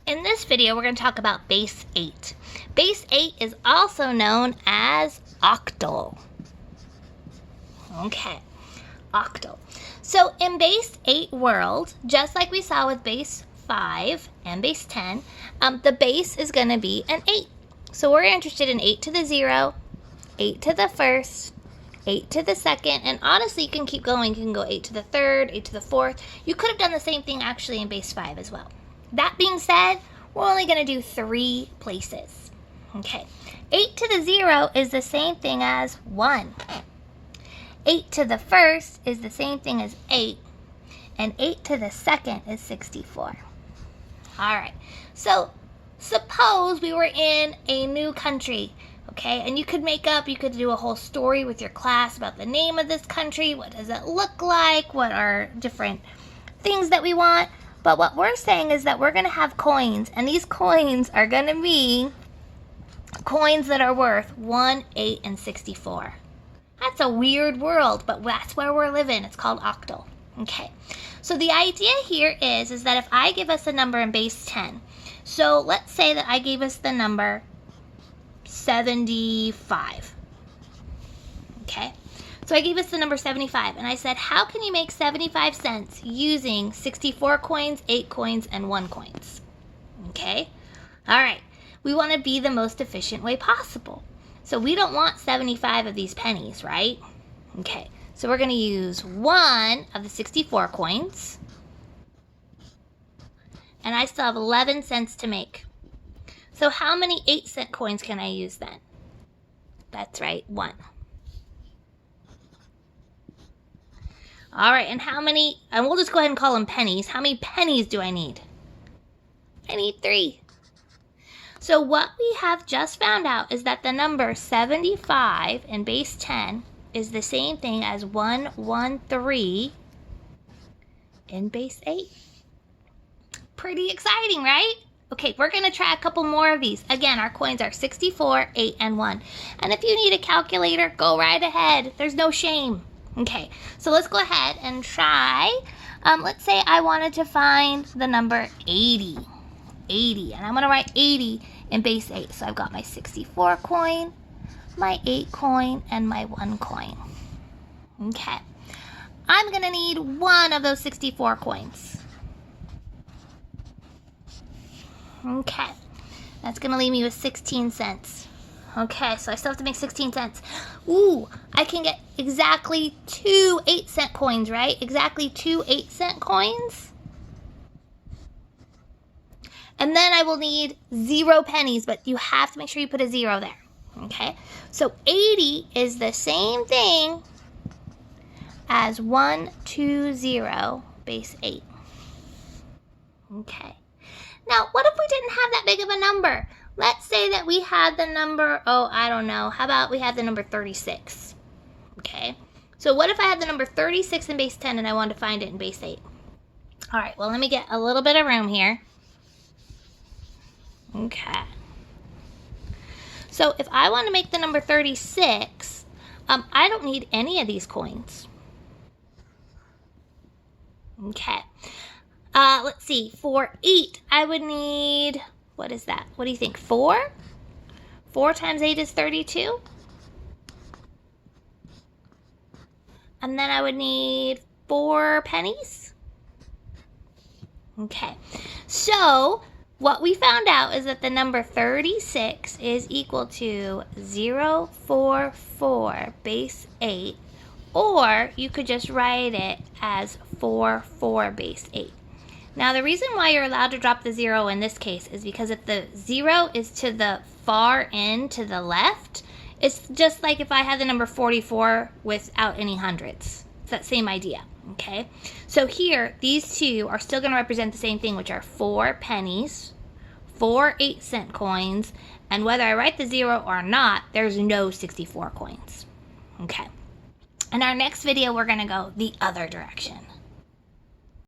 In this video, we're going to talk about Base-8. Base-8 is also known as octal. Okay, octal. So in Base-8 world, just like we saw with Base-5 and Base-10, the base is going to be an 8. So we're interested in 8 to the 0, 8 to the first, 8 to the second, and honestly, you can keep going. You can go 8 to the third, 8 to the fourth. You could have done the same thing actually in Base-5 as well. That being said, we're only going to do 3 places. Okay, 8 to the 0 is the same thing as 1. 8 to the first is the same thing as 8. And 8 to the second is 64. Alright, so suppose we were in a new country, okay? And you could do a whole story with your class about the name of this country. What does it look like? What are different things that we want? But what we're saying is that we're going to have coins, and these coins are going to be coins that are worth 1, 8, and 64. That's a weird world, but that's where we're living. It's called octal. Okay, so the idea here is that if I give us a number in base 10, so let's say that I gave us the number 75. Okay. So I gave us the number 75, and I said, how can you make 75 cents using 64 coins, 8 coins, and 1 coins? Okay? All right. We want to be the most efficient way possible. So we don't want 75 of these pennies, right? Okay. So we're going to use 1 of the 64 coins, and I still have 11 cents to make. So how many 8-cent coins can I use then? That's right, 1. All right, and we'll just go ahead and call them pennies. How many pennies do I need? I need 3. So what we have just found out is that the number 75 in base 10 is the same thing as 113 in base 8. Pretty exciting, right? Okay, we're going to try a couple more of these. Again, our coins are 64, 8, and 1. And if you need a calculator, go right ahead. There's no shame. Okay, so let's go ahead and try. Let's say I wanted to find the number 80. 80, and I'm going to write 80 in base 8. So I've got my 64 coin, my 8 coin, and my 1 coin. Okay, I'm going to need 1 of those 64 coins. Okay, that's going to leave me with 16 cents. Okay, so I still have to make 16 cents. Ooh, I can get exactly 2 8-cent coins, right? Exactly 2 8-cent coins. And then I will need 0 pennies, but you have to make sure you put a 0 there. Okay, so 80 is the same thing as 120 base 8. Okay, now what if we didn't have that big of a number? Let's say that we had the number, I don't know. How about we had the number 36? Okay. So what if I had the number 36 in base 10 and I wanted to find it in base 8? All right, well, let me get a little bit of room here. Okay. So if I want to make the number 36, I don't need any of these coins. Okay. Let's see. For 8, I would need... What is that? What do you think? 4? 4 times 8 is 32. And then I would need 4 pennies. Okay. So what we found out is that the number 36 is equal to 044 base 8. Or you could just write it as 44 base 8. Now, the reason why you're allowed to drop the 0 in this case is because if the 0 is to the far end, to the left, it's just like if I had the number 44 without any hundreds. It's that same idea, okay? So here, these two are still going to represent the same thing, which are 4 pennies, 4 8-cent coins, and whether I write the 0 or not, there's no 64 coins, okay? In our next video, we're going to go the other direction.